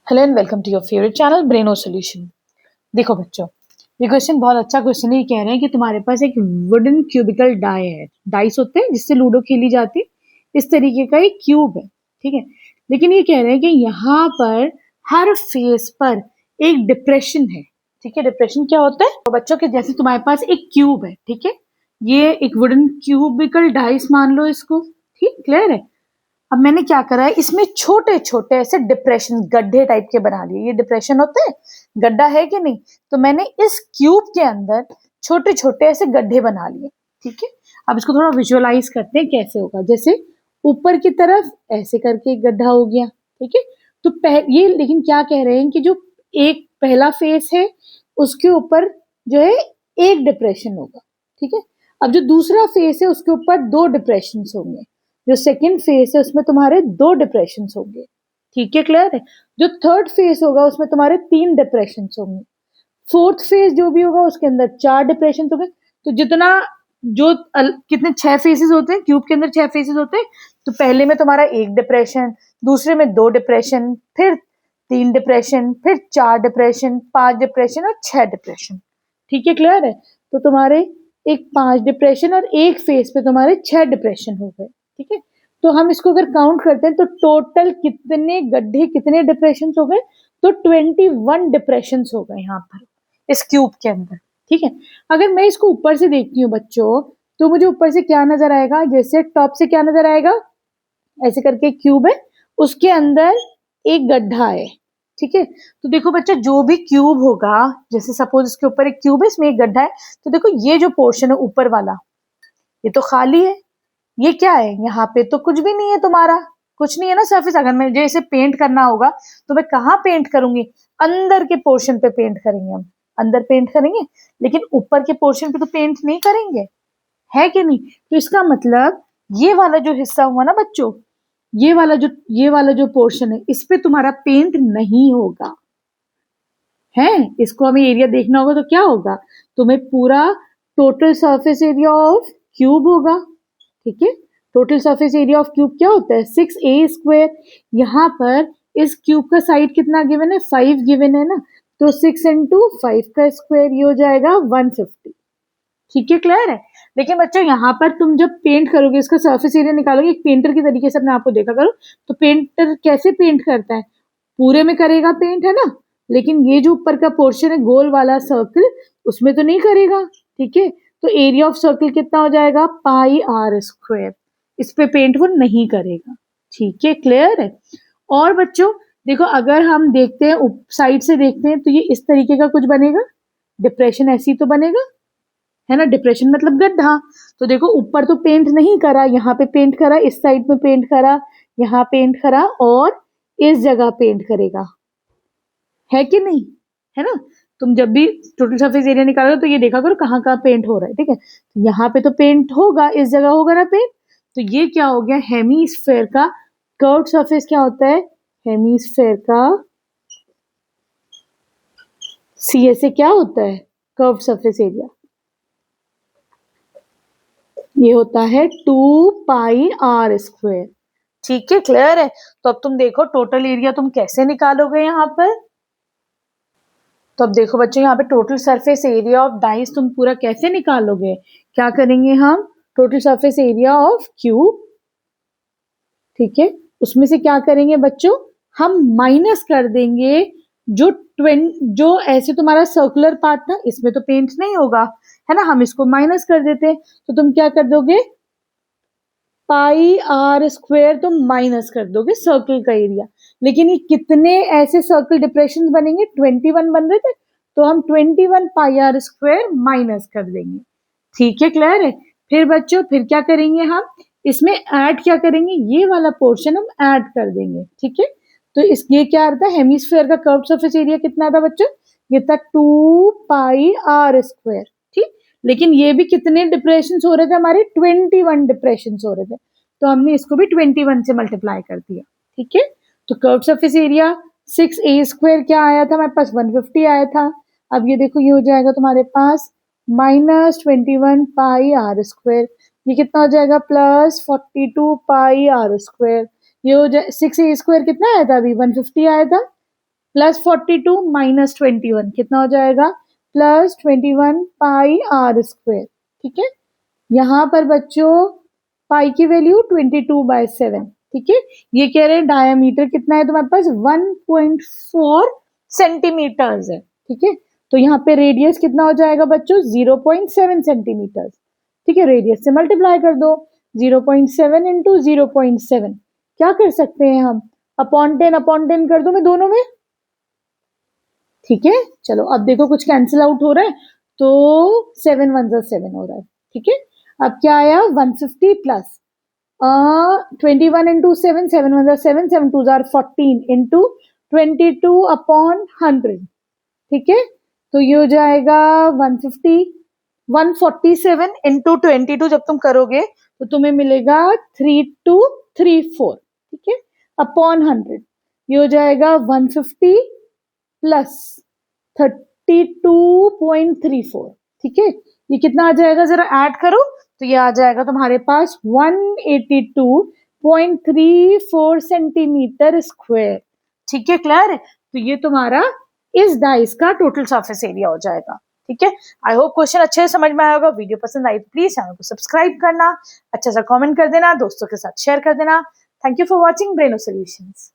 Hello and welcome to your favourite channel Braino Solution. देखो बच्चों, ये क्वेश्चन बहुत अच्छा क्वेश्चन है। ये कह रहे हैं कि तुम्हारे पास एक वुडन क्यूबिकल डाई है, डाइस होते हैं जिससे लूडो खेली जाती है, इस तरीके का एक क्यूब है, ठीक है। लेकिन ये कह रहे हैं कि यहाँ पर हर फेस पर एक डिप्रेशन है, ठीक है। डिप्रेशन क्या होता है? तो बच्चों के जैसे तुम्हारे पास एक क्यूब है, ठीक है, ये एक वुडन क्यूबिकल डाइस मान लो इसको, ठीक, क्लियर है। अब मैंने क्या करा है, इसमें छोटे छोटे ऐसे डिप्रेशन, गड्ढे टाइप के बना लिए। ये डिप्रेशन होते हैं, गड्ढा है कि नहीं? तो मैंने इस क्यूब के अंदर छोटे छोटे ऐसे गड्ढे बना लिए, ठीक है। अब इसको थोड़ा विजुअलाइज करते हैं कैसे होगा। जैसे ऊपर की तरफ ऐसे करके एक गड्ढा हो गया, ठीक है। तो ये लेकिन क्या कह रहे हैं कि जो एक पहला फेस है उसके ऊपर जो है एक डिप्रेशन होगा, ठीक है। अब जो दूसरा फेस है उसके ऊपर दो डिप्रेशन होंगे। जो सेकंड फेस है उसमें तुम्हारे दो डिप्रेशन होंगे, ठीक है, क्लियर है। जो थर्ड फेस होगा उसमें तुम्हारे तीन डिप्रेशन होंगे। फोर्थ फेस जो भी होगा उसके अंदर चार डिप्रेशन होंगे। तो जितना जो कितने 6 फेसेस होते हैं क्यूब के अंदर, 6 फेसेस होते हैं। तो पहले में तुम्हारा एक डिप्रेशन, दूसरे में दो डिप्रेशन, फिर तीन डिप्रेशन, फिर चार डिप्रेशन, 5 डिप्रेशन और 6 डिप्रेशन, ठीक है, क्लियर है। तो तुम्हारे एक 5 डिप्रेशन और एक फेस पे तुम्हारे 6 डिप्रेशन हो गए, ठीक है। तो हम इसको अगर काउंट करते हैं तो टोटल कितने गड्ढे, कितने डिप्रेशन हो गए? तो 21 डिप्रेशन हो गए यहाँ पर इस क्यूब के अंदर, ठीक है। अगर मैं इसको ऊपर से देखती हूँ बच्चों, तो मुझे ऊपर से क्या नजर आएगा? जैसे टॉप से क्या नजर आएगा, ऐसे करके एक क्यूब है, उसके अंदर एक गड्ढा है, ठीक है। तो देखो बच्चा, जो भी क्यूब होगा, जैसे सपोज इसके ऊपर एक क्यूब है, इसमें एक गड्ढा है, तो देखो ये जो पोर्शन है ऊपर वाला, ये तो खाली है। ये क्या है? यहाँ पे तो कुछ भी नहीं है, तुम्हारा कुछ नहीं है ना सरफेस। अगर मुझे इसे पेंट करना होगा तो मैं कहाँ पेंट करूंगी? अंदर के पोर्शन पे पेंट करेंगे, हम अंदर पेंट करेंगे, लेकिन ऊपर के पोर्शन पे तो पेंट नहीं करेंगे, है कि नहीं? तो इसका मतलब ये वाला जो हिस्सा हुआ ना बच्चों, ये वाला जो पोर्शन है, इस पे तुम्हारा पेंट नहीं होगा, है। इसको हमें एरिया देखना होगा तो क्या होगा? तुम्हें पूरा total surface area of cube होगा, ठीक है। Total surface area of cube क्या होता है? 6a²। यहाँ पर इस क्यूब का साइड कितना गिवन है? 5 गिवन है ना। तो 6 इंटू 5 का स्क्वायर ये हो जाएगा 150, ठीक है, क्लियर है। लेकिन बच्चों यहाँ पर तुम जब पेंट करोगे, इसका सरफेस एरिया निकालोगे एक पेंटर की तरीके से, अपने आपको देखा करो। तो पेंटर कैसे पेंट करता है? पूरे में करेगा पेंट, है ना। लेकिन ये जो ऊपर का पोर्शन है गोल वाला सर्कल, उसमें तो नहीं करेगा, ठीक है। तो एरिया ऑफ सर्कल कितना हो जाएगा? πr²। इस पे पेंट वो नहीं करेगा, ठीक है, क्लियर है। और बच्चों देखो, अगर हम देखते हैं साइड से देखते हैं तो ये इस तरीके का कुछ बनेगा, डिप्रेशन ऐसी तो बनेगा, है ना। डिप्रेशन मतलब गड्ढा। तो देखो ऊपर तो पेंट नहीं करा, यहाँ पे पेंट करा, इस साइड में पेंट करा, यहाँ पेंट करा और इस जगह पेंट करेगा, है कि नहीं? है ना। तुम जब भी टोटल सरफेस एरिया निकालो तो ये देखा करो कहाँ कहाँ पेंट हो रहा है, ठीक है। यहाँ पे तो पेंट होगा, इस जगह होगा ना पेंट। तो ये क्या हो गया? हेमीस्फेयर का कर्व्ड सरफेस क्या होता है? हेमीस्फेयर का सी से क्या होता है? कर्व्ड सरफेस एरिया, ये होता है 2πr², ठीक है, क्लियर है। तो अब तुम देखो टोटल एरिया तुम कैसे निकालोगे यहाँ पर। तो अब देखो बच्चों, यहाँ पे total surface area of dice तुम पूरा कैसे निकालोगे? क्या करेंगे हम? Total surface area of cube, ठीक है, उसमें से क्या करेंगे बच्चों? हम माइनस कर देंगे जो ऐसे तुम्हारा सर्कुलर पार्ट था, इसमें तो पेंट नहीं होगा, है ना। हम इसको माइनस कर देते हैं, तो तुम क्या कर दोगे? πr² तुम माइनस कर दोगे सर्कल का एरिया। लेकिन ये कितने ऐसे सर्कल डिप्रेशन बनेंगे? 21 बन रहे थे, तो हम 21 πr² माइनस कर देंगे, ठीक है, क्लियर है। फिर बच्चों फिर क्या करेंगे हम? इसमें ऐड क्या करेंगे? ये वाला पोर्शन हम ऐड कर देंगे, ठीक है। तो इस ये क्या आता है? हेमिस्फेयर का कर्व सरफेस एरिया कितना था बच्चों? ये था 2πr², ठीक। लेकिन ये भी कितने डिप्रेशन हो रहे थे? हमारे 21 डिप्रेशन हो रहे थे, तो हमने इसको भी 21 से मल्टीप्लाई कर दिया, ठीक है। तो कर्व सरफेस एरिया 6a² क्या आया था हमारे पास? 150 आया था। अब ये देखो, ये हो जाएगा तुम्हारे पास -21 πr², ये कितना हो जाएगा? +42 πr²। ये हो जाए 6a² कितना आया था? अभी 150 आया था, प्लस 42 माइनस 21 कितना हो जाएगा, प्लस 21 पाई आर स्क्वायर। ठीक है, यहाँ पर बच्चों पाई की वैल्यू 22/7। ठीक है, ये कह रहे हैं डायमीटर कितना है तुम्हारे पास 1.4 सेंटीमीटर्स है। ठीक है, तो यहाँ पे रेडियस कितना हो जाएगा बच्चों 0.7 सेंटीमीटर। ठीक है, रेडियस से मल्टीप्लाई कर दो, 0.7 इंटू 0.7 क्या कर सकते हैं हम, अपॉन 10 कर दो मैं दोनों में। ठीक है, चलो अब देखो कुछ कैंसिल आउट हो रहा है, तो 7 1 7 हो रहा है। ठीक है, अब क्या आया 150 प्लस 21 इंटू 7, 7 1 7, 7 2 14 इंटू 22 अपॉन 100। ठीक है, तो ये हो जाएगा 150 147 इंटू 22 जब तुम करोगे तो तुम्हें मिलेगा 3234। ठीक है, अपॉन 100 ये हो जाएगा 150 प्लस 32.34। ठीक है, ये कितना आ जाएगा जरा ऐड करो, तो ये आ जाएगा तुम्हारे पास 182.34 सेंटीमीटर स्क्वायर। ठीक है, क्लियर है, तो ये तुम्हारा इस डाइस का टोटल सरफेस एरिया हो जाएगा। ठीक है, आई होप क्वेश्चन अच्छे से समझ में आया होगा। वीडियो पसंद आई तो प्लीज चैनल को सब्सक्राइब करना, अच्छा सा कमेंट कर देना, दोस्तों के साथ शेयर कर देना। Thank you for watching Braino solutions.